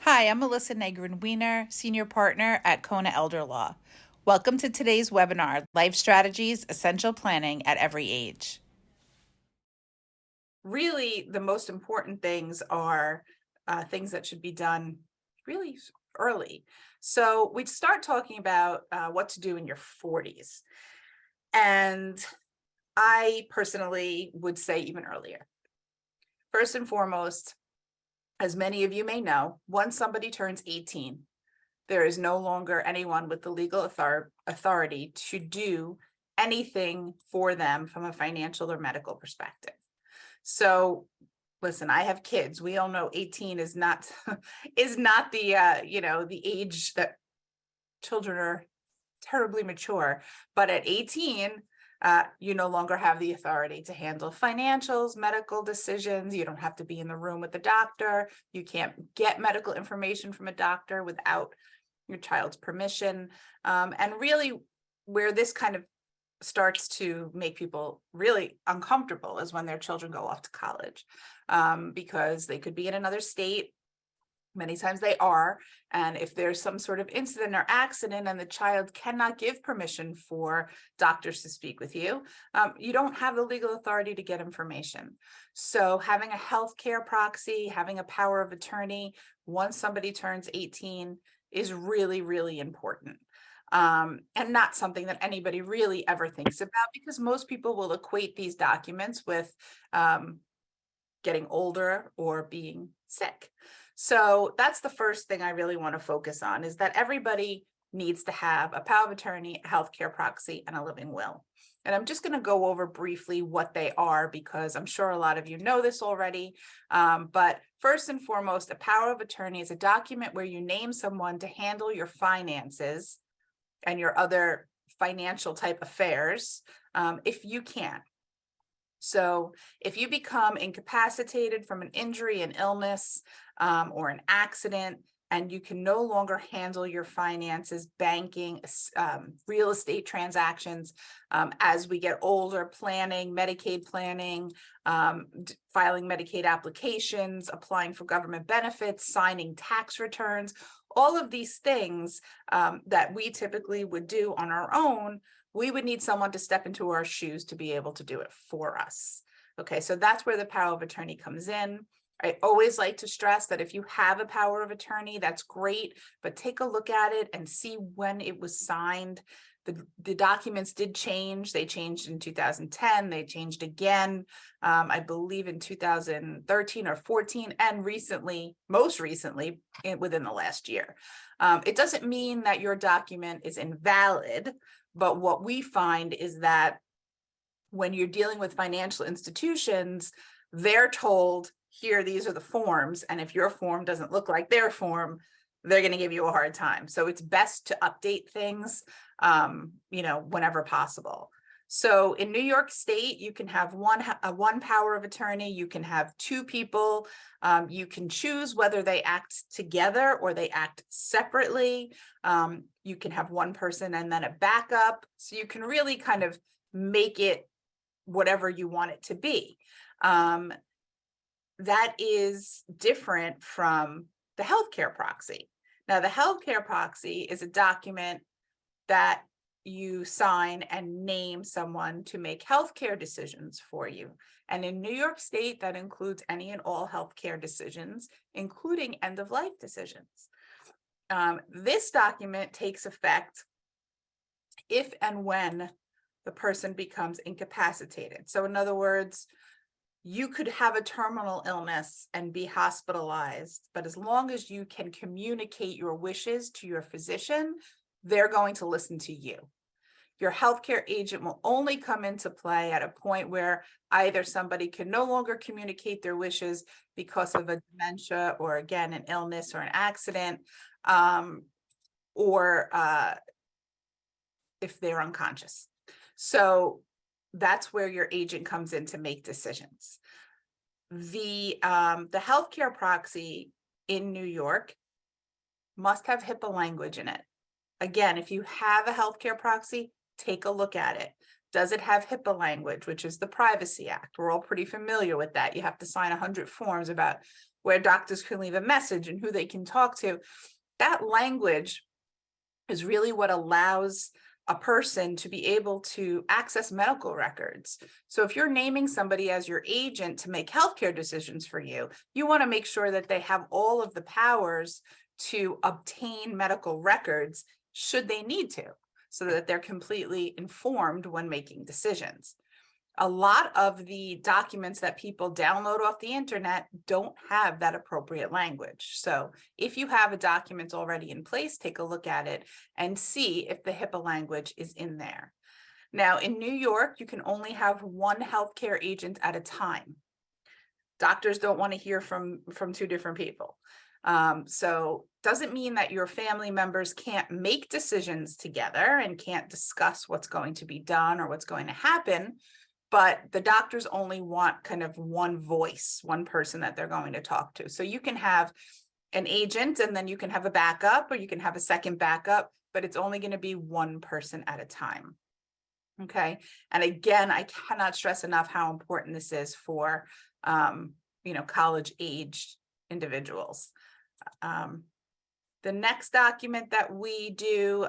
Hi, I'm Melissa Negrin-Wiener, Senior Partner at Cona Elder Law. Welcome to today's webinar, Life Strategies, Essential Planning at Every Age. Really, the most important things are things that should be done really early. So we start talking about what to do in your 40s. And I personally would say even earlier. First and foremost, as many of you may know, once somebody turns 18, there is no longer anyone with the legal authority to do anything for them from a financial or medical perspective. So listen, I have kids. We all know 18 is not is not the the age that children are terribly mature, but at 18 you no longer have the authority to handle financials, medical decisions. You don't have to be in the room with the doctor. You can't get medical information from a doctor without your child's permission. And really, where this kind of starts to make people really uncomfortable is when their children go off to college, because they could be in another state. Many times they are. And if there's some sort of incident or accident and the child cannot give permission for doctors to speak with you, you don't have the legal authority to get information. So having a healthcare proxy, having a power of attorney once somebody turns 18 is really, really important. And not something that anybody really ever thinks about, because most people will equate these documents with getting older or being sick. So that's the first thing I really want to focus on, is that everybody needs to have a power of attorney, a healthcare proxy, and a living will. And I'm just going to go over briefly what they are, because I'm sure a lot of you know this already. But first and foremost, a power of attorney is a document where you name someone to handle your finances and your other financial type affairs, if you can. So if you become incapacitated from an injury, an illness, or an accident, and you can no longer handle your finances, banking, real estate transactions, as we get older, planning, Medicaid planning, filing Medicaid applications, applying for government benefits, signing tax returns, all of these things that we typically would do on our own, we would need someone to step into our shoes to be able to do it for us. Okay, so that's where the power of attorney comes in. I always like to stress that if you have a power of attorney, that's great, but take a look at it and see when it was signed. The documents did change. They changed in 2010. They changed again, I believe in 2013 or 14, and recently, most recently, within the last year. It doesn't mean that your document is invalid, but what we find is that when you're dealing with financial institutions, they're told, here, these are the forms. And if your form doesn't look like their form, they're going to give you a hard time. So it's best to update things, whenever possible. So in New York State, you can have one power of attorney. You can have two people. You can choose whether they act together or they act separately. You can have one person and then a backup. So you can really kind of make it whatever you want it to be. That is different from the healthcare proxy. Now, the healthcare proxy is a document that you sign and name someone to make healthcare decisions for you. And in New York State, that includes any and all healthcare decisions, including end-of-life decisions. This document takes effect if and when the person becomes incapacitated. So in other words, you could have a terminal illness and be hospitalized, but as long as you can communicate your wishes to your physician, they're going to listen to you. Your healthcare agent will only come into play at a point where either somebody can no longer communicate their wishes because of a dementia, or again, an illness or an accident, or if they're unconscious. So that's where your agent comes in to make decisions. The healthcare proxy in New York must have HIPAA language in it. Again, if you have a healthcare proxy, take a look at it. Does it have HIPAA language, which is the Privacy Act? We're all pretty familiar with that. You have to sign 100 forms about where doctors can leave a message and who they can talk to. That language is really what allows a person to be able to access medical records. So if you're naming somebody as your agent to make healthcare decisions for you, you want to make sure that they have all of the powers to obtain medical records should they need to, so that they're completely informed when making decisions. A lot of the documents that people download off the internet don't have that appropriate language. So if you have a document already in place, take a look at it and see if the HIPAA language is in there. Now, in New York, you can only have one healthcare agent at a time. Doctors don't want to hear from two different people. So doesn't mean that your family members can't make decisions together and can't discuss what's going to be done or what's going to happen, but the doctors only want kind of one voice, one person that they're going to talk to. So you can have an agent and then you can have a backup, or you can have a second backup, but it's only going to be one person at a time. Okay. And again, I cannot stress enough how important this is for, college aged individuals. The next document that we do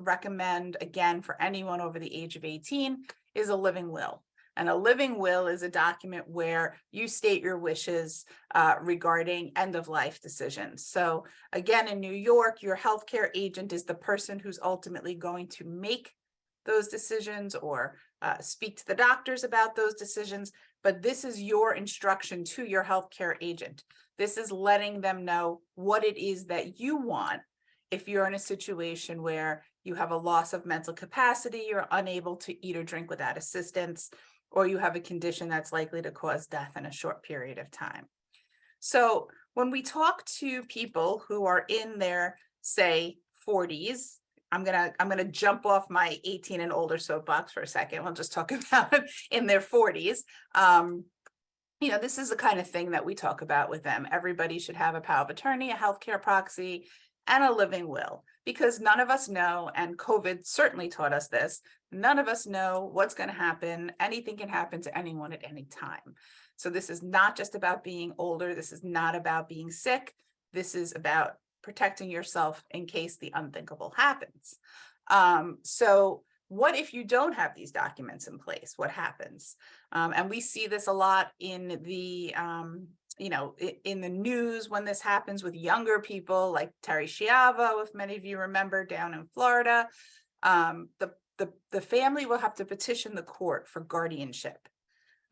recommend, again, for anyone over the age of 18 is a living will. And a living will is a document where you state your wishes regarding end-of-life decisions. So again, in New York, your healthcare agent is the person who's ultimately going to make those decisions or speak to the doctors about those decisions. But this is your instruction to your healthcare agent. This is letting them know what it is that you want if you're in a situation where you have a loss of mental capacity, you're unable to eat or drink without assistance, or you have a condition that's likely to cause death in a short period of time. So when we talk to people who are in their, say, 40s, I'm gonna jump off my 18 and older soapbox for a second. We'll just talk about in their 40s. This is the kind of thing that we talk about with them. Everybody should have a power of attorney, a healthcare proxy, and a living will, because none of us know, and COVID certainly taught us this, none of us know what's going to happen. Anything can happen to anyone at any time. So this is not just about being older. This is not about being sick. This is about protecting yourself in case the unthinkable happens. So what if you don't have these documents in place? What happens? And we see this a lot in the in the news when this happens with younger people, like Terry Schiavo, if many of you remember, down in Florida. The family will have to petition the court for guardianship.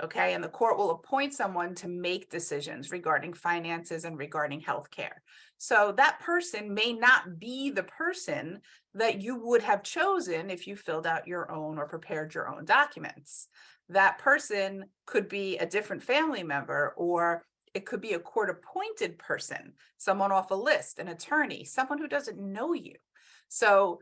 Okay, and the court will appoint someone to make decisions regarding finances and regarding healthcare. So that person may not be the person that you would have chosen if you filled out your own or prepared your own documents. That person could be a different family member, or it could be a court-appointed person, someone off a list, an attorney, someone who doesn't know you. So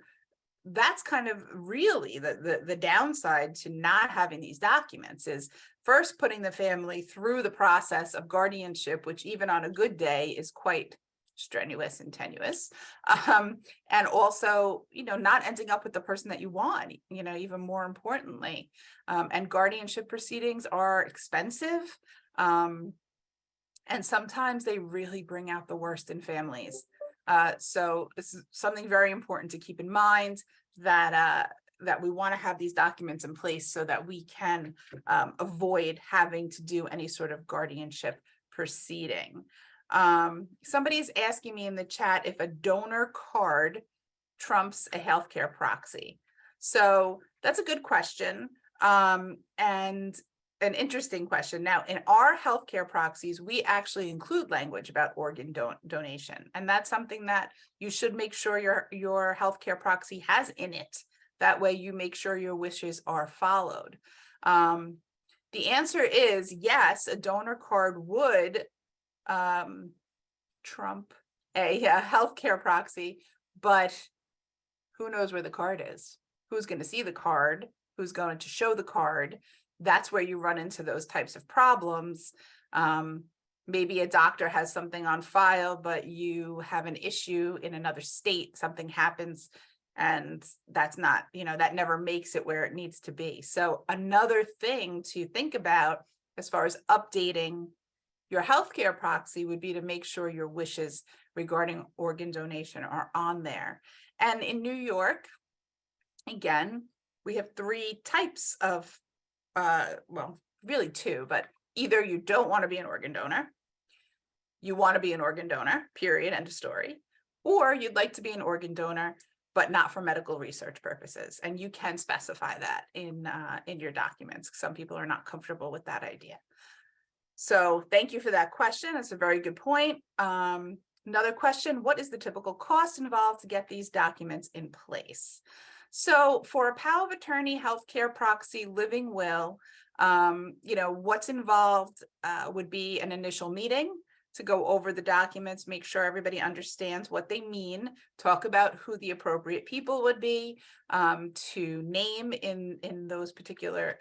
that's kind of really the downside to not having these documents, is first putting the family through the process of guardianship, which even on a good day is quite strenuous and tenuous, and also not ending up with the person that you want, even more importantly. And guardianship proceedings are expensive, and sometimes they really bring out the worst in families. So this is something very important to keep in mind, that we want to have these documents in place so that we can avoid having to do any sort of guardianship proceeding. Somebody's asking me in the chat if a donor card trumps a healthcare proxy. So that's a good question, and an interesting question. Now, in our healthcare proxies, we actually include language about organ donation, and that's something that you should make sure your healthcare proxy has in it. That way you make sure your wishes are followed. The answer is yes, a donor card would trump a healthcare proxy, but who knows where the card is? Who's going to see the card? Who's going to show the card? That's where you run into those types of problems. Maybe a doctor has something on file, but you have an issue in another state, something happens, And that's not, that never makes it where it needs to be. So another thing to think about as far as updating your healthcare proxy would be to make sure your wishes regarding organ donation are on there. And in New York, again, we have 3 types of, well, really 2, but either you don't want to be an organ donor, you want to be an organ donor, period, end of story, or you'd like to be an organ donor, but not for medical research purposes. And you can specify that in your documents. Some people are not comfortable with that idea. So thank you for that question. That's a very good point. Another question, what is the typical cost involved to get these documents in place? So for a power of attorney, healthcare proxy, living will, what's involved would be an initial meeting to go over the documents, make sure everybody understands what they mean, talk about who the appropriate people would be, to name in those particular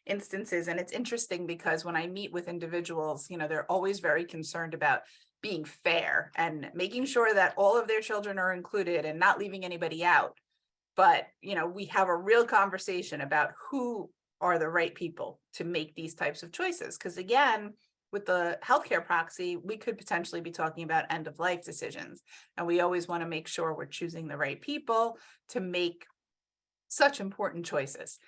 instances. And it's interesting because when I meet with individuals, they're always very concerned about being fair and making sure that all of their children are included and not leaving anybody out. But, we have a real conversation about who are the right people to make these types of choices. Because again, with the healthcare proxy, we could potentially be talking about end of life decisions. And we always want to make sure we're choosing the right people to make such important choices.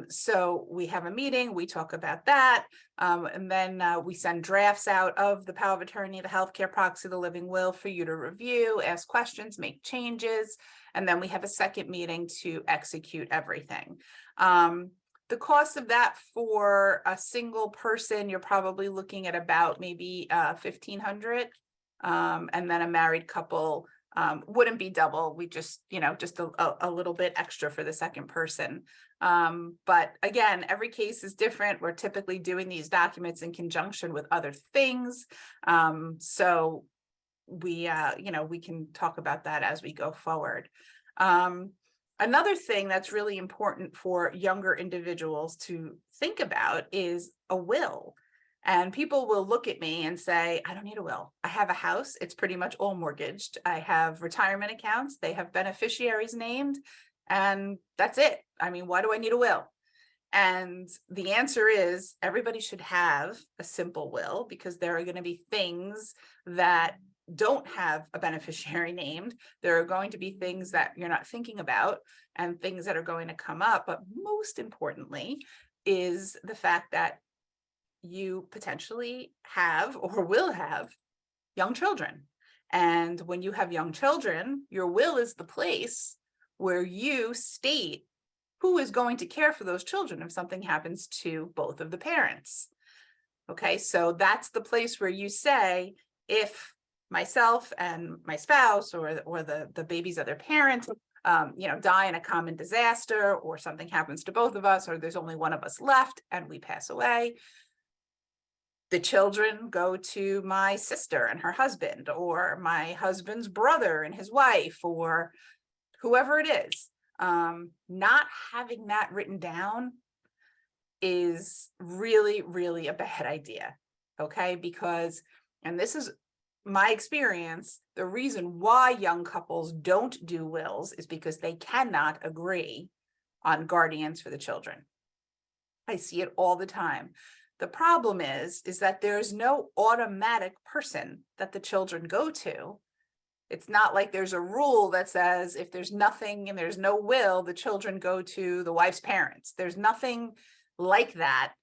So we have a meeting, we talk about that, and then we send drafts out of the power of attorney, the healthcare proxy, the living will for you to review, ask questions, make changes, and then we have a second meeting to execute everything. The cost of that for a single person, you're probably looking at about maybe $1,500, and then a married couple wouldn't be double. We just a little bit extra for the second person. But again, every case is different. We're typically doing these documents in conjunction with other things. So we can talk about that as we go forward. Another thing that's really important for younger individuals to think about is a will. And people will look at me and say, I don't need a will. I have a house. It's pretty much all mortgaged. I have retirement accounts. They have beneficiaries named, and that's it. I mean, why do I need a will? And the answer is everybody should have a simple will, because there are going to be things that don't have a beneficiary named. There are going to be things that you're not thinking about and things that are going to come up. But most importantly is the fact that you potentially have or will have young children. And when you have young children, your will is the place where you state who is going to care for those children if something happens to both of the parents. Okay, so that's the place where you say, if myself and my spouse or the baby's other parent die in a common disaster, or something happens to both of us, or there's only one of us left and we pass away, the children go to my sister and her husband, or my husband's brother and his wife, or whoever it is. Not having that written down is really, really a bad idea. Okay, because, and this is my experience, the reason why young couples don't do wills is because they cannot agree on guardians for the children. I see it all the time. The problem is that there's no automatic person that the children go to. It's not like there's a rule that says if there's nothing and there's no will, the children go to the wife's parents. There's nothing like that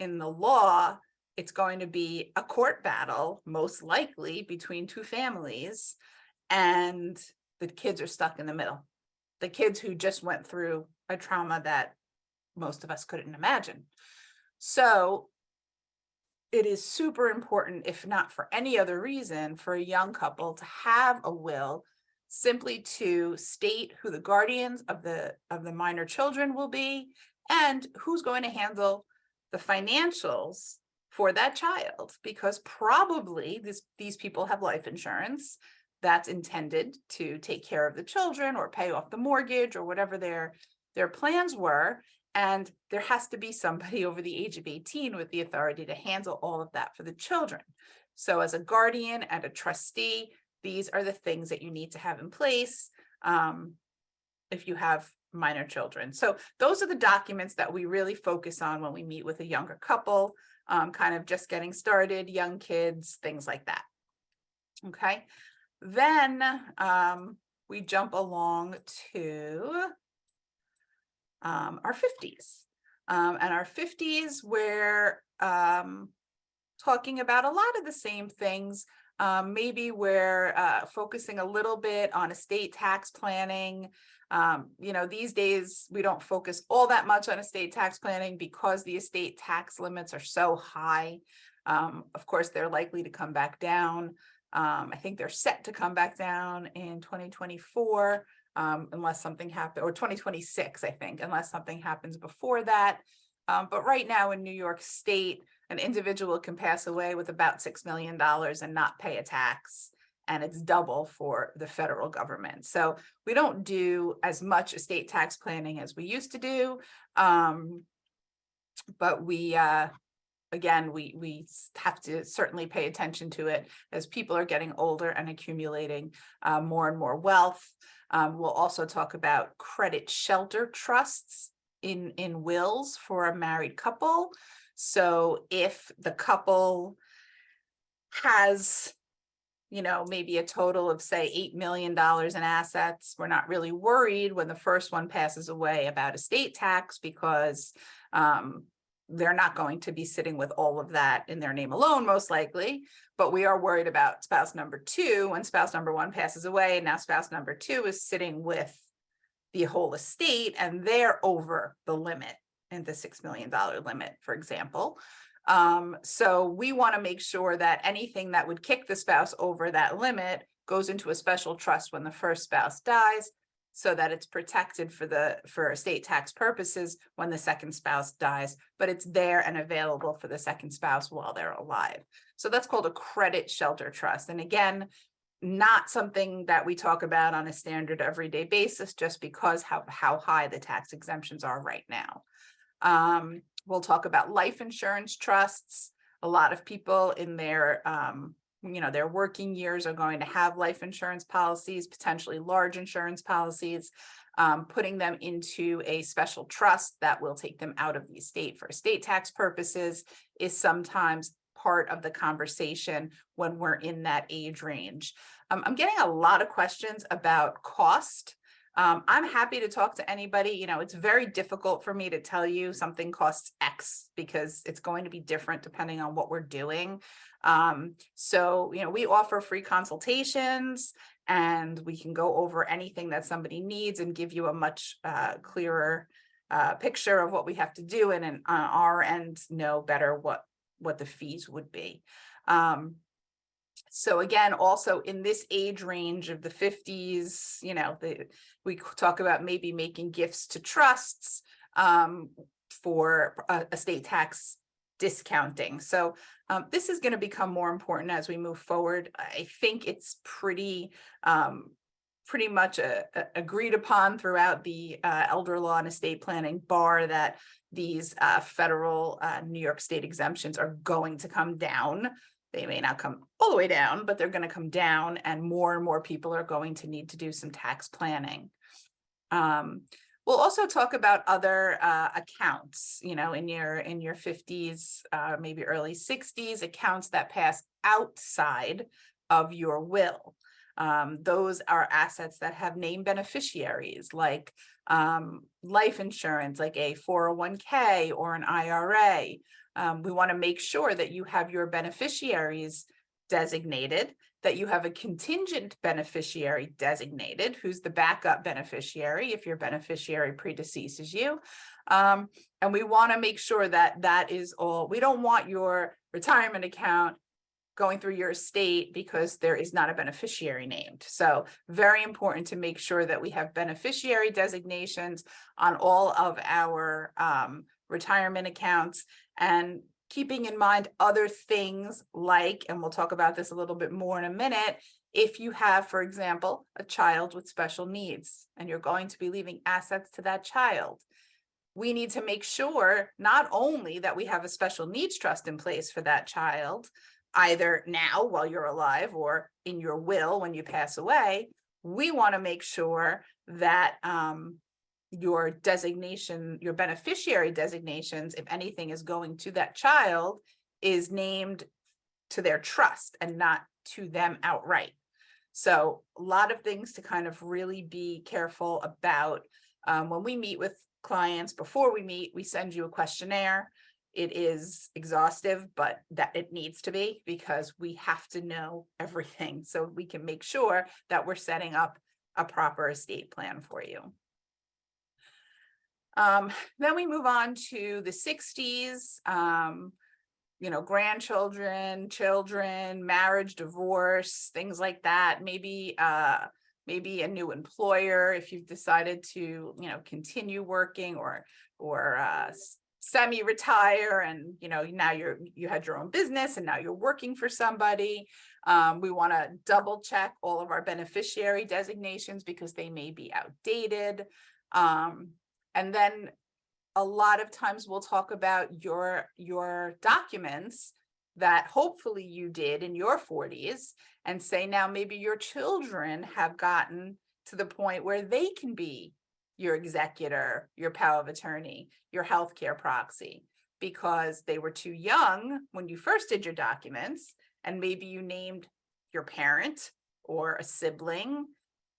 in the law. It's going to be a court battle, most likely between 2 families, and the kids are stuck in the middle. The kids who just went through a trauma that most of us couldn't imagine. So it is super important, if not for any other reason, for a young couple to have a will, simply to state who the guardians of the minor children will be and who's going to handle the financials for that child, because probably these people have life insurance that's intended to take care of the children or pay off the mortgage or whatever their plans were. And there has to be somebody over the age of 18 with the authority to handle all of that for the children. So as a guardian and a trustee, these are the things that you need to have in place. if you have minor children. So those are the documents that we really focus on when we meet with a younger couple, kind of just getting started, young kids, things like that. Okay, then we jump along to our 50s. And our 50s, we're talking about a lot of the same things. Maybe we're focusing a little bit on estate tax planning. These days we don't focus all that much on estate tax planning because the estate tax limits are so high. Of course, they're likely to come back down. I think they're set to come back down in 2024, unless something happens, or 2026, I think, unless something happens before that. But right now in New York State, an individual can pass away with about $6 million and not pay a tax, and it's double for the federal government. So we don't do as much estate tax planning as we used to do, but we again, we have to certainly pay attention to it as people are getting older and accumulating more and more wealth. We'll also talk about credit shelter trusts in wills for a married couple. So if the couple has, maybe a total of, say, $8 million in assets, we're not really worried when the first one passes away about estate tax, because they're not going to be sitting with all of that in their name alone, most likely. But we are worried about spouse number two when spouse number one passes away, and now spouse number two is sitting with the whole estate and they're over the limit, and the $6 million limit, for example. So we want to make sure that anything that would kick the spouse over that limit goes into a special trust when the first spouse dies, so that it's protected for estate tax purposes when the second spouse dies, but it's there and available for the second spouse while they're alive. So that's called a credit shelter trust. And again, not something that we talk about on a standard everyday basis, just because how high the tax exemptions are right now. We'll talk about life insurance trusts. A lot of people in their their working years are going to have life insurance policies, potentially large insurance policies. Putting them into a special trust that will take them out of the estate for estate tax purposes is sometimes part of the conversation when we're in that age range. I'm getting a lot of questions about cost. I'm happy to talk to anybody. It's very difficult for me to tell you something costs X, because it's going to be different depending on what we're doing. So we offer free consultations, and we can go over anything that somebody needs and give you a much clearer picture of what we have to do, and on our end know better what the fees would be. So again, also in this age range of the 50s, we talk about maybe making gifts to trusts for estate tax discounting. So this is going to become more important as we move forward. I think it's pretty much agreed upon throughout the elder law and estate planning bar that these federal New York State exemptions are going to come down. They may not come all the way down, but they're going to come down, and more people are going to need to do some tax planning. We'll also talk about other accounts, in your 50s, maybe early 60s, accounts that pass outside of your will. Those are assets that have named beneficiaries, like life insurance, like a 401k or an IRA. We want to make sure that you have your beneficiaries designated, that you have a contingent beneficiary designated, who's the backup beneficiary if your beneficiary predeceases you. And we want to make sure that that is all. We don't want your retirement account going through your estate because there is not a beneficiary named. So very important to make sure that we have beneficiary designations on all of our retirement accounts, and keeping in mind other things like, and we'll talk about this a little bit more in a minute, if you have, for example, a child with special needs and you're going to be leaving assets to that child, we need to make sure not only that we have a special needs trust in place for that child, either now while you're alive or in your will when you pass away. We want to make sure that your designation, your beneficiary designations, if anything is going to that child, is named to their trust and not to them outright. So a lot of things to kind of really be careful about. When we meet with clients, before we meet, we send you a questionnaire. It is exhaustive, but that it needs to be, because we have to know everything so we can make sure that we're setting up a proper estate plan for you. Then we move on to the 60s, grandchildren, children, marriage, divorce, things like that. Maybe a new employer if you've decided to, continue working or semi-retire, and now you had your own business and now you're working for somebody. We want to double check all of our beneficiary designations because they may be outdated. And then a lot of times we'll talk about your documents that hopefully you did in your 40s, and say now maybe your children have gotten to the point where they can be your executor, your power of attorney, your healthcare proxy, because they were too young when you first did your documents, and maybe you named your parent or a sibling,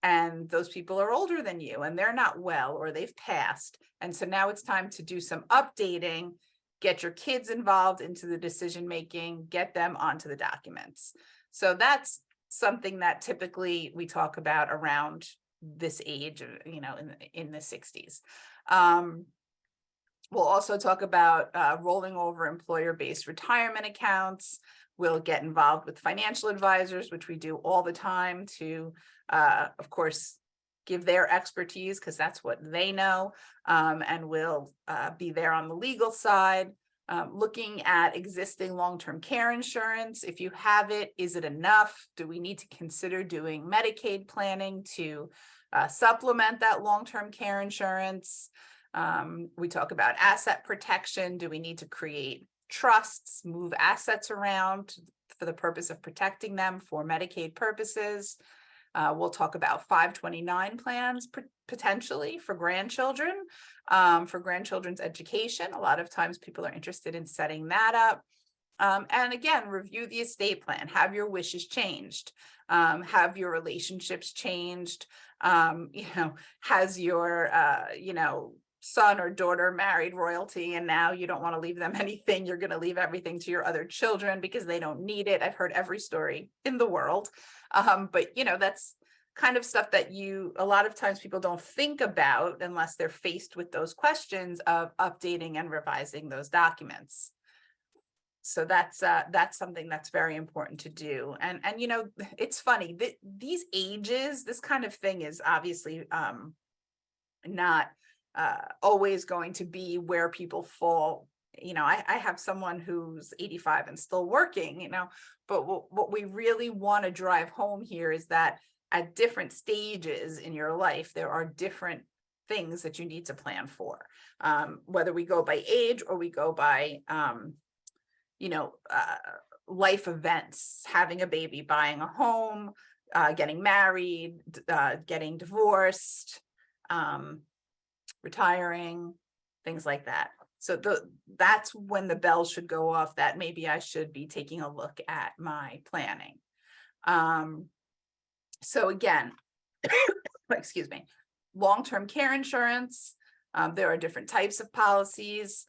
and those people are older than you and they're not well, or they've passed. And so now it's time to do some updating, get your kids involved into the decision-making, get them onto the documents. So that's something that typically we talk about around this age, in the 60s. We'll also talk about rolling over employer-based retirement accounts. We'll get involved with financial advisors, which we do all the time, to, of course, give their expertise, because that's what they know, and we'll be there on the legal side. Looking at existing long-term care insurance. If you have it, is it enough? Do we need to consider doing Medicaid planning to supplement that long-term care insurance? We talk about asset protection. Do we need to create trusts, move assets around for the purpose of protecting them for Medicaid purposes? We'll talk about 529 plans potentially for grandchildren, for grandchildren's education. A lot of times people are interested in setting that up. And again, review the estate plan, have your wishes changed, have your relationships changed, has your, son or daughter married royalty, and now you don't want to leave them anything. You're going to leave everything to your other children because they don't need it. I've heard every story in the world. But that's kind of stuff that a lot of times people don't think about unless they're faced with those questions of updating and revising those documents. So that's something that's very important to do. And it's funny that these ages, this kind of thing is obviously not always going to be where people fall. I have someone who's 85 and still working, but what we really want to drive home here is that at different stages in your life, there are different things that you need to plan for, whether we go by age or we go by, life events, having a baby, buying a home, getting married, getting divorced, retiring, things like that. So that's when the bell should go off that maybe I should be taking a look at my planning. So again, excuse me, long-term care insurance. There are different types of policies.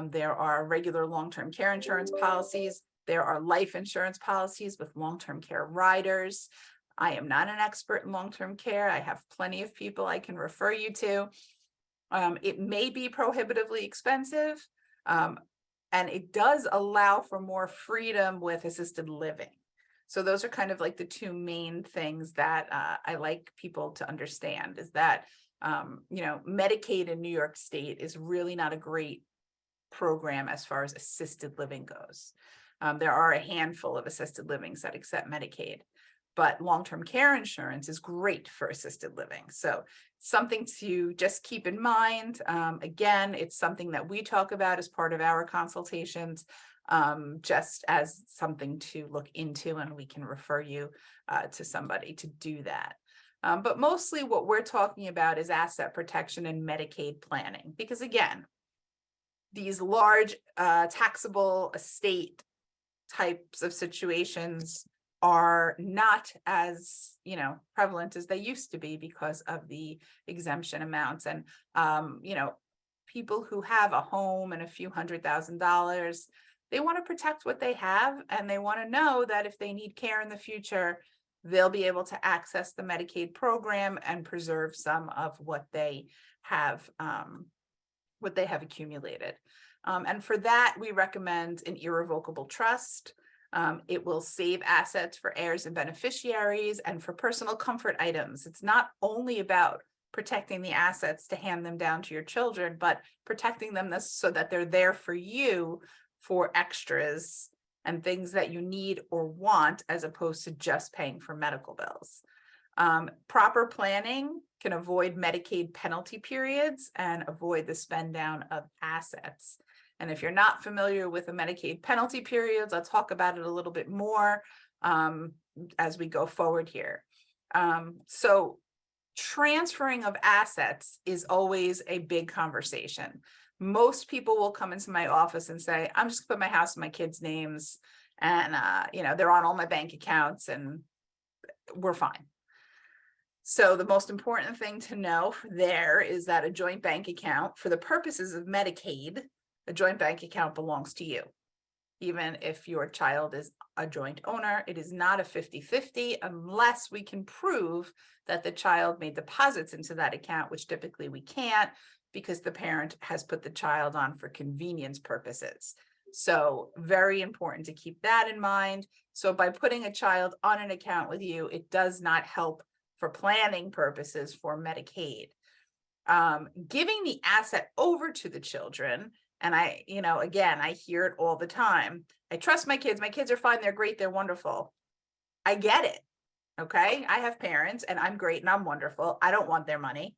There are regular long-term care insurance policies. There are life insurance policies with long-term care riders. I am not an expert in long-term care. I have plenty of people I can refer you to. It may be prohibitively expensive, and it does allow for more freedom with assisted living. So those are kind of like the two main things that I like people to understand, is that, Medicaid in New York State is really not a great program as far as assisted living goes. There are a handful of assisted livings that accept Medicaid, but long-term care insurance is great for assisted living. So something to just keep in mind. Again, it's something that we talk about as part of our consultations, just as something to look into, and we can refer you to somebody to do that. But mostly what we're talking about is asset protection and Medicaid planning, because again, these large taxable estate types of situations are not as prevalent as they used to be because of the exemption amounts. And people who have a home and a few $100,000, they want to protect what they have, and they want to know that if they need care in the future, they'll be able to access the Medicaid program and preserve some of what they have accumulated. And for that, we recommend an irrevocable trust. It will save assets for heirs and beneficiaries and for personal comfort items. It's not only about protecting the assets to hand them down to your children, but protecting them so that they're there for you for extras and things that you need or want, as opposed to just paying for medical bills. Proper planning can avoid Medicaid penalty periods and avoid the spend down of assets. And if you're not familiar with the Medicaid penalty periods, let's talk about it a little bit more as we go forward here. So transferring of assets is always a big conversation. Most people will come into my office and say, I'm just gonna put my house in my kids' names, and they're on all my bank accounts and we're fine. So the most important thing to know there is that a joint bank account, for the purposes of Medicaid, a joint bank account belongs to you. Even if your child is a joint owner, it is not a 50-50 unless we can prove that the child made deposits into that account, which typically we can't, because the parent has put the child on for convenience purposes. So very important to keep that in mind. So by putting a child on an account with you, it does not help for planning purposes for Medicaid. Giving the asset over to the children, and I hear it all the time. I trust my kids are fine, they're great, they're wonderful. I get it. Okay, I have parents and I'm great and I'm wonderful. I don't want their money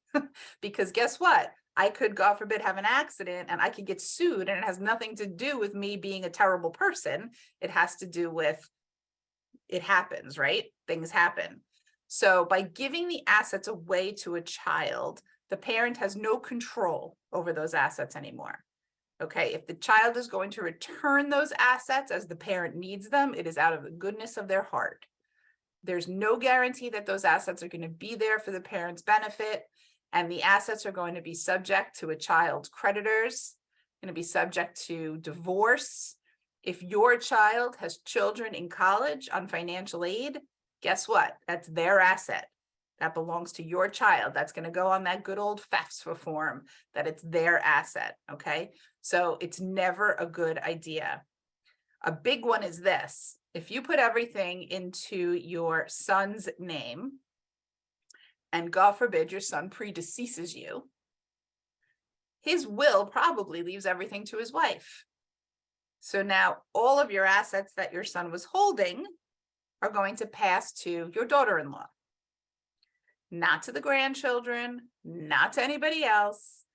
because guess what? I could, God forbid, have an accident and I could get sued, and it has nothing to do with me being a terrible person. It has to do with, it happens, right? Things happen. So by giving the assets away to a child, the parent has no control over those assets anymore. Okay, if the child is going to return those assets as the parent needs them, it is out of the goodness of their heart. There's no guarantee that those assets are going to be there for the parent's benefit, and the assets are going to be subject to a child's creditors, going to be subject to divorce. If your child has children in college on financial aid, guess what? That's their asset. That belongs to your child. That's going to go on that good old FAFSA form that it's their asset, okay? So it's never a good idea. A big one is this. If you put everything into your son's name, and God forbid your son predeceases you, his will probably leaves everything to his wife. So now all of your assets that your son was holding are going to pass to your daughter-in-law. Not to the grandchildren, not to anybody else,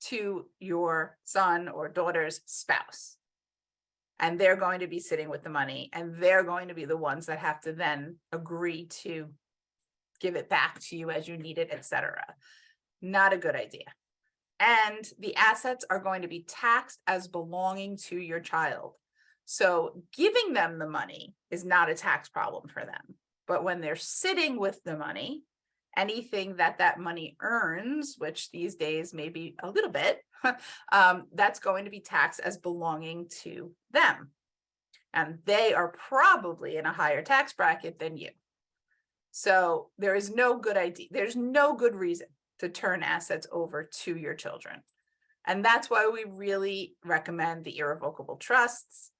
to your son or daughter's spouse. And they're going to be sitting with the money, and they're going to be the ones that have to then agree to give it back to you as you need it, etc. Not a good idea. And the assets are going to be taxed as belonging to your child. So giving them the money is not a tax problem for them. But when they're sitting with the money, anything that money earns, which these days may be a little bit, that's going to be taxed as belonging to them. And they are probably in a higher tax bracket than you. So there is no good idea. There's no good reason to turn assets over to your children. And that's why we really recommend the irrevocable trusts.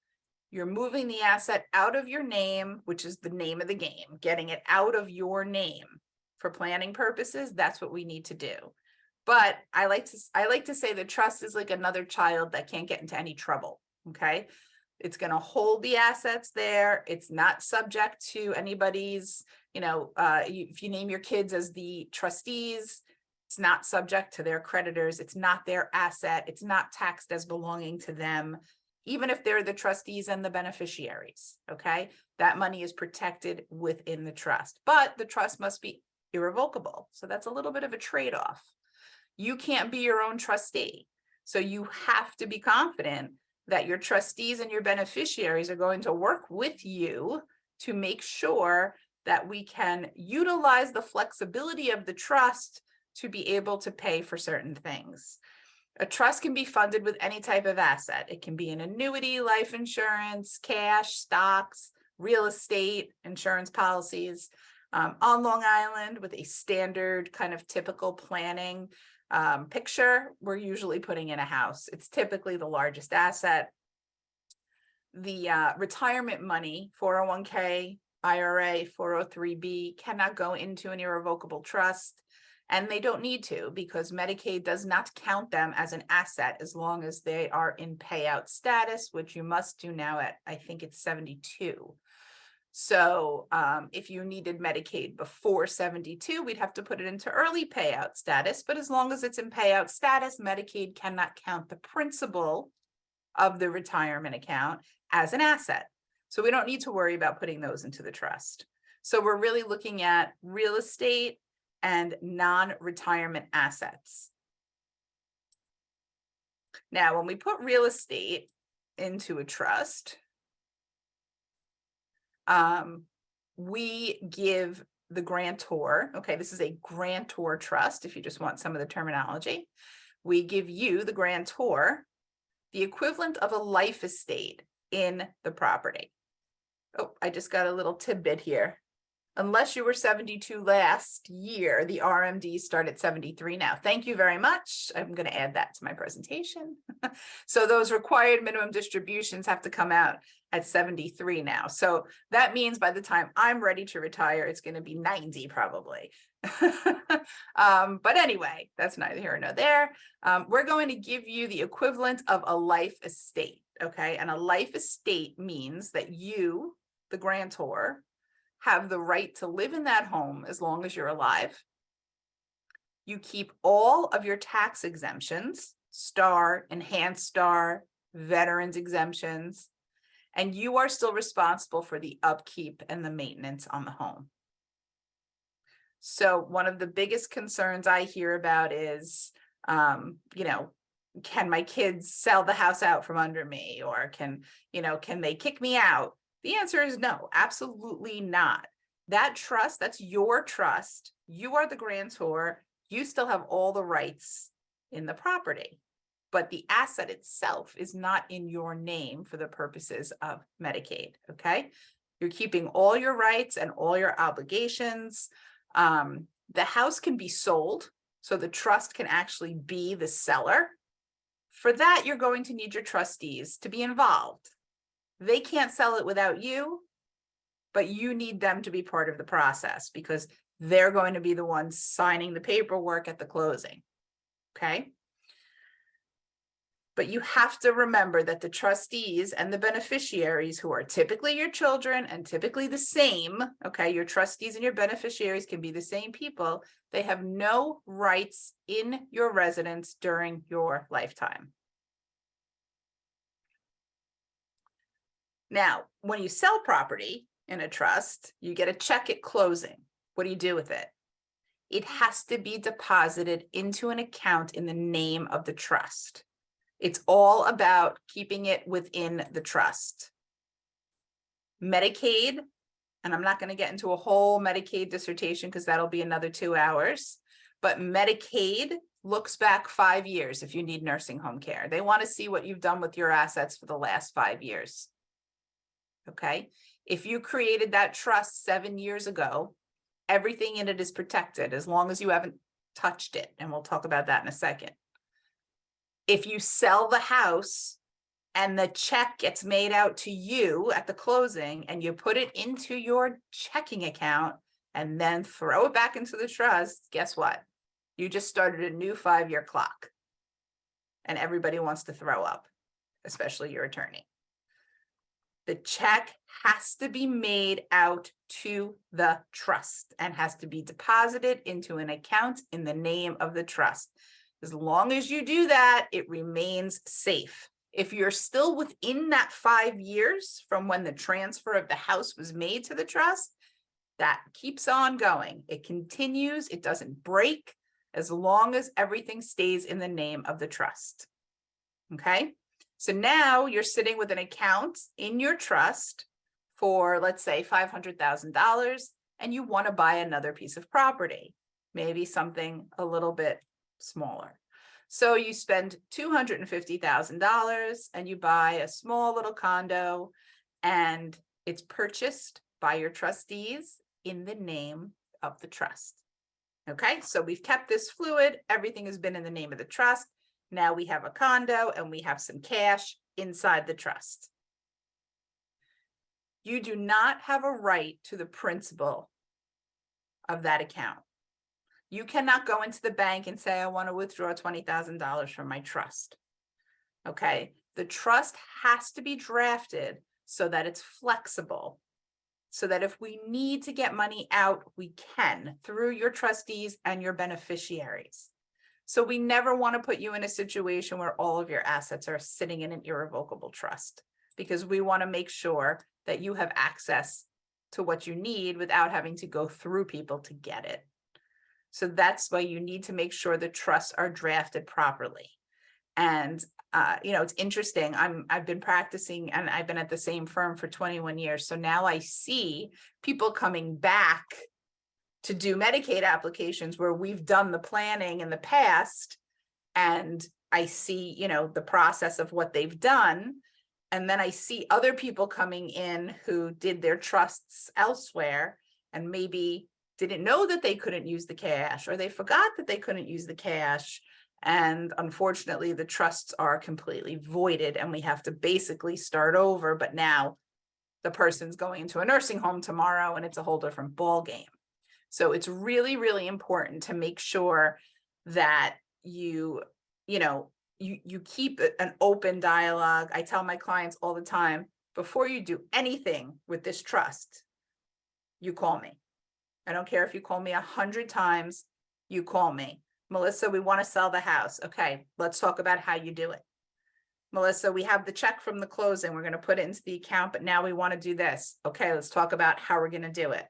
You're moving the asset out of your name, which is the name of the game, getting it out of your name for planning purposes. That's what we need to do. But I like to say the trust is like another child that can't get into any trouble. Okay. It's going to hold the assets there. It's not subject to anybody's, if you name your kids as the trustees, it's not subject to their creditors. It's not their asset. It's not taxed as belonging to them, even if they're the trustees and the beneficiaries. Okay. That money is protected within the trust, but the trust must be irrevocable. So that's a little bit of a trade-off. You can't be your own trustee. So you have to be confident that your trustees and your beneficiaries are going to work with you to make sure that we can utilize the flexibility of the trust to be able to pay for certain things. A trust can be funded with any type of asset. It can be an annuity, life insurance, cash, stocks, real estate, insurance policies. On Long Island, with a standard kind of typical planning picture, we're usually putting in a house. It's typically the largest asset. The retirement money, 401k, IRA, 403b, cannot go into an irrevocable trust, and they don't need to, because Medicaid does not count them as an asset as long as they are in payout status, which you must do now at, I think it's 72. So if you needed Medicaid before 72, we'd have to put it into early payout status. But as long as it's in payout status, Medicaid cannot count the principal of the retirement account as an asset. So we don't need to worry about putting those into the trust. So we're really looking at real estate and non-retirement assets. Now, when we put real estate into a trust, we give the grantor, okay, this is a grantor trust, if you just want some of the terminology, we give you, the grantor, the equivalent of a life estate in the property. Oh, I just got a little tidbit here. Unless you were 72 last year, the RMDs start at 73 now. Thank you very much. I'm going to add that to my presentation. So those required minimum distributions have to come out at 73 now. So that means by the time I'm ready to retire, it's going to be 90 probably. But anyway, that's neither here nor there. We're going to give you the equivalent of a life estate, okay? And a life estate means that you, the grantor, have the right to live in that home as long as you're alive. You keep all of your tax exemptions, STAR, Enhanced STAR, veterans exemptions, and you are still responsible for the upkeep and the maintenance on the home. So one of the biggest concerns I hear about is, you know, can my kids sell the house out from under me? Or can they kick me out? The answer is no, absolutely not. That trust, that's your trust. You are the grantor. You still have all the rights in the property, but the asset itself is not in your name for the purposes of Medicaid, okay? You're keeping all your rights and all your obligations. The house can be sold, so the trust can actually be the seller. For that, you're going to need your trustees to be involved. They can't sell it without you, but you need them to be part of the process because they're going to be the ones signing the paperwork at the closing, okay? But you have to remember that the trustees and the beneficiaries, who are typically your children and typically the same, okay, your trustees and your beneficiaries can be the same people, they have no rights in your residence during your lifetime. Now, when you sell property in a trust, you get a check at closing. What do you do with it? It has to be deposited into an account in the name of the trust. It's all about keeping it within the trust. Medicaid, and I'm not going to get into a whole Medicaid dissertation because that'll be another 2 hours, but Medicaid looks back 5 years if you need nursing home care. They want to see what you've done with your assets for the last 5 years. Okay, if you created that trust 7 years ago, everything in it is protected as long as you haven't touched it. And we'll talk about that in a second. If you sell the house and the check gets made out to you at the closing and you put it into your checking account and then throw it back into the trust, guess what? You just started a new 5-year clock. And everybody wants to throw up, especially your attorney. The check has to be made out to the trust and has to be deposited into an account in the name of the trust. As long as you do that, it remains safe. If you're still within that 5 years from when the transfer of the house was made to the trust, That keeps on going. It continues. It doesn't break as long as everything stays in the name of the trust. Okay. So now you're sitting with an account in your trust for, let's say, $500,000, and you want to buy another piece of property, maybe something a little bit smaller. So you spend $250,000 and you buy a small little condo, and it's purchased by your trustees in the name of the trust. Okay, so we've kept this fluid. Everything has been in the name of the trust. Now we have a condo and we have some cash inside the trust. You do not have a right to the principal of that account. You cannot go into the bank and say, I want to withdraw $20,000 from my trust. Okay, the trust has to be drafted so that it's flexible, so that if we need to get money out, we can through your trustees and your beneficiaries. So we never want to put you in a situation where all of your assets are sitting in an irrevocable trust, because we want to make sure that you have access to what you need without having to go through people to get it. So that's why you need to make sure the trusts are drafted properly. And it's interesting. I've been practicing, and I've been at the same firm for 21 years. So now I see people coming back to do Medicaid applications where we've done the planning in the past, and I see, the process of what they've done. And then I see other people coming in who did their trusts elsewhere and maybe didn't know that they couldn't use the cash, or they forgot that they couldn't use the cash. And unfortunately, the trusts are completely voided and we have to basically start over. But now the person's going into a nursing home tomorrow and it's a whole different ball game. So it's really, really important to make sure that you keep an open dialogue. I tell my clients all the time, before you do anything with this trust, you call me. I don't care if you call me 100 times, you call me. Melissa, we want to sell the house. Okay, let's talk about how you do it. Melissa, we have the check from the closing. We're going to put it into the account, but now we want to do this. Okay, let's talk about how we're going to do it.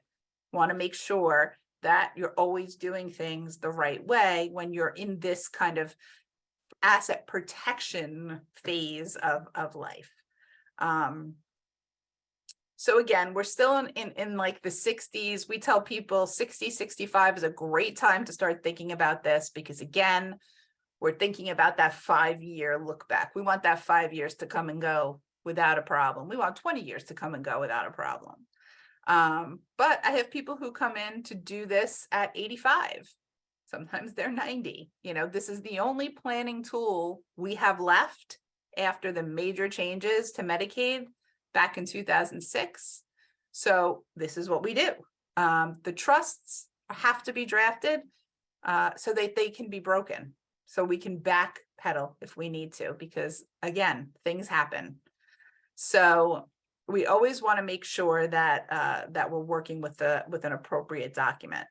Want to make sure that you're always doing things the right way when you're in this kind of asset protection phase of life. So again, we're still in like the 60s. We tell people 60, 65 is a great time to start thinking about this, because again, we're thinking about that 5-year look back. We want that 5 years to come and go without a problem. We want 20 years to come and go without a problem. But I have people who come in to do this at 85. Sometimes they're 90. This is the only planning tool we have left after the major changes to Medicaid back in 2006. So this is what we do. The trusts have to be drafted so that they can be broken, so we can backpedal if we need to, because again, things happen. So we always want to make sure that that we're working with an appropriate document.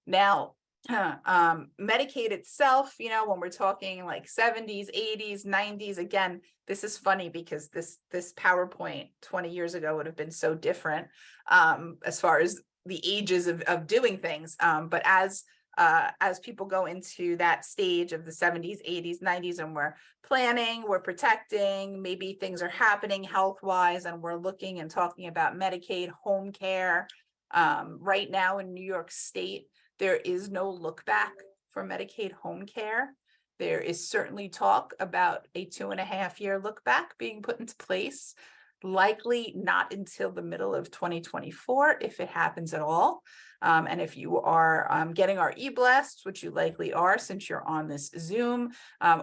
Now, Medicaid itself, when we're talking like 70s, 80s, 90s, again, this is funny because this PowerPoint 20 years ago would have been so different as far as the ages of doing things. But as people go into that stage of the 70s, 80s, 90s, and we're planning, we're protecting, maybe things are happening health-wise, and we're looking and talking about Medicaid home care. Right now in New York State, there is no look back for Medicaid home care. There is certainly talk about a 2.5-year look back being put into place, likely not until the middle of 2024, if it happens at all. And if you are getting our e-blasts, which you likely are since you're on this Zoom,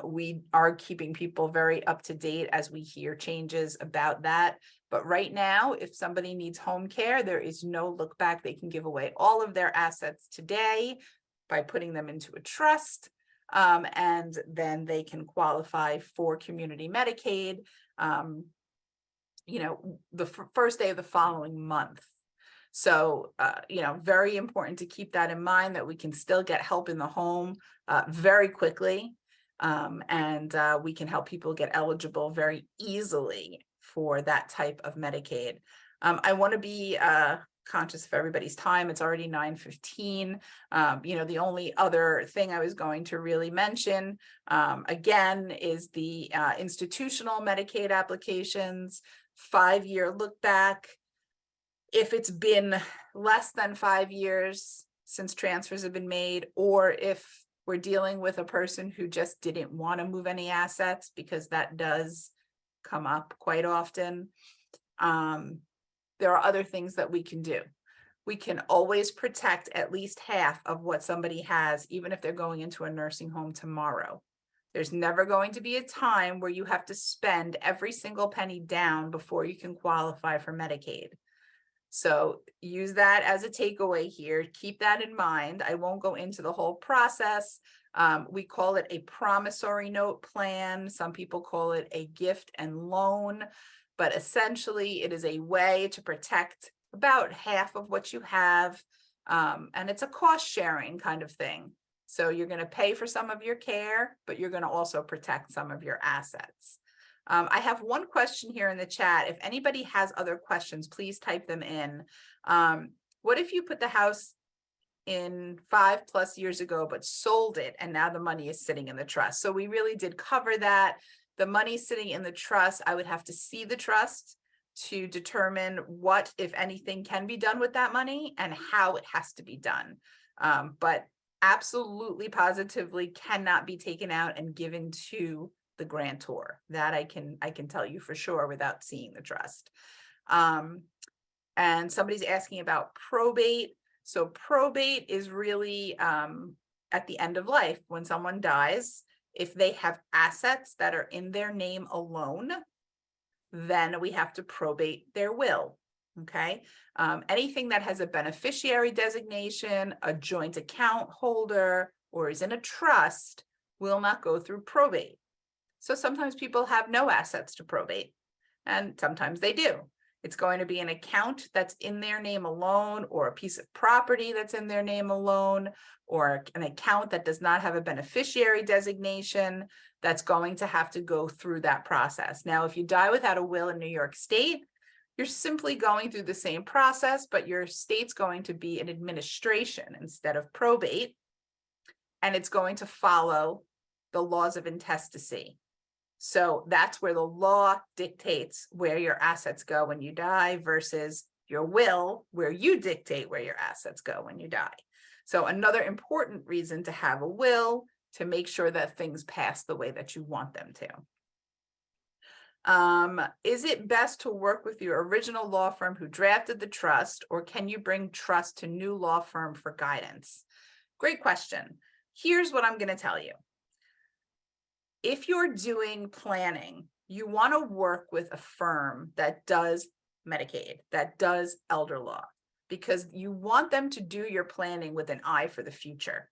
we are keeping people very up to date as we hear changes about that. But right now, if somebody needs home care, there is no look back. They can give away all of their assets today by putting them into a trust, and then they can qualify for community Medicaid, the first day of the following month. So, very important to keep that in mind, that we can still get help in the home very quickly, and we can help people get eligible very easily for that type of Medicaid. I want to be conscious of everybody's time. It's already 9:15. The only other thing I was going to really mention, again, is the institutional Medicaid applications, 5-year look back. If it's been less than 5 years since transfers have been made, or if we're dealing with a person who just didn't want to move any assets, because that does come up quite often. There are other things that we can do. We can always protect at least half of what somebody has, even if they're going into a nursing home tomorrow. There's never going to be a time where you have to spend every single penny down before you can qualify for Medicaid. So use that as a takeaway here. Keep that in mind. I won't go into the whole process. We call it a promissory note plan. Some people call it a gift and loan, but essentially it is a way to protect about half of what you have. And it's a cost sharing kind of thing. So you're going to pay for some of your care, but you're going to also protect some of your assets. I have one question here in the chat. If anybody has other questions, please type them in. What if you put the house in 5+ years ago, but sold it, and now the money is sitting in the trust? So we really did cover that. The money sitting in the trust, I would have to see the trust to determine what, if anything, can be done with that money and how it has to be done. But absolutely, positively cannot be taken out and given to the grantor. That I can tell you for sure without seeing the trust. And somebody's asking about probate. So probate is really at the end of life, when someone dies. If they have assets that are in their name alone, then we have to probate their will. Okay. Anything that has a beneficiary designation, a joint account holder, or is in a trust will not go through probate. So sometimes people have no assets to probate, and sometimes they do. It's going to be an account that's in their name alone, or a piece of property that's in their name alone, or an account that does not have a beneficiary designation that's going to have to go through that process. Now, if you die without a will in New York State, you're simply going through the same process, but your state's going to be an administration instead of probate, and it's going to follow the laws of intestacy. So that's where the law dictates where your assets go when you die versus your will, where you dictate where your assets go when you die. So another important reason to have a will, to make sure that things pass the way that you want them to. Is it best to work with your original law firm who drafted the trust, or can you bring trust to new law firm for guidance? Great question. Here's what I'm going to tell you. If you're doing planning, you want to work with a firm that does Medicaid, that does elder law, because you want them to do your planning with an eye for the future.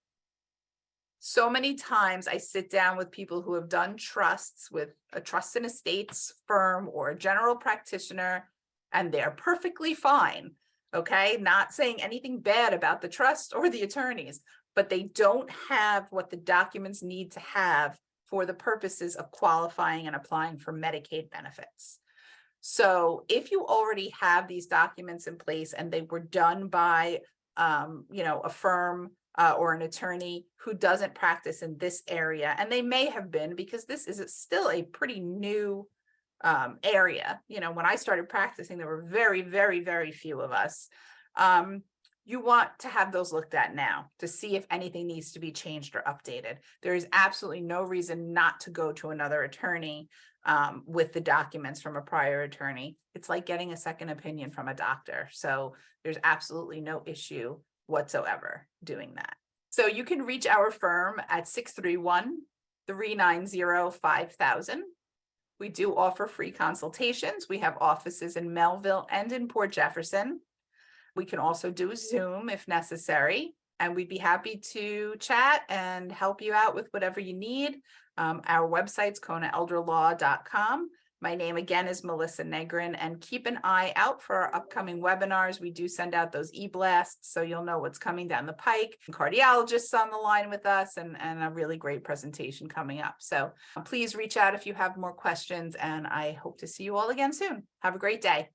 So many times I sit down with people who have done trusts with a trust and estates firm or a general practitioner, and they're perfectly fine. Okay, not saying anything bad about the trust or the attorneys, but they don't have what the documents need to have for the purposes of qualifying and applying for Medicaid benefits. So if you already have these documents in place and they were done by a firm or an attorney who doesn't practice in this area, and they may have been, because this is still a pretty new area. When I started practicing, there were very, very, very few of us. You want to have those looked at now to see if anything needs to be changed or updated. There is absolutely no reason not to go to another attorney with the documents from a prior attorney. It's like getting a second opinion from a doctor. So there's absolutely no issue whatsoever doing that. So you can reach our firm at 631-390-5000. We do offer free consultations. We have offices in Melville and in Port Jefferson. We can also do a Zoom if necessary, and we'd be happy to chat and help you out with whatever you need. Our website's conaelderlaw.com. My name again is Melissa Negrin, and keep an eye out for our upcoming webinars. We do send out those e-blasts, so you'll know what's coming down the pike. Cardiologists on the line with us, and a really great presentation coming up. So please reach out if you have more questions, and I hope to see you all again soon. Have a great day.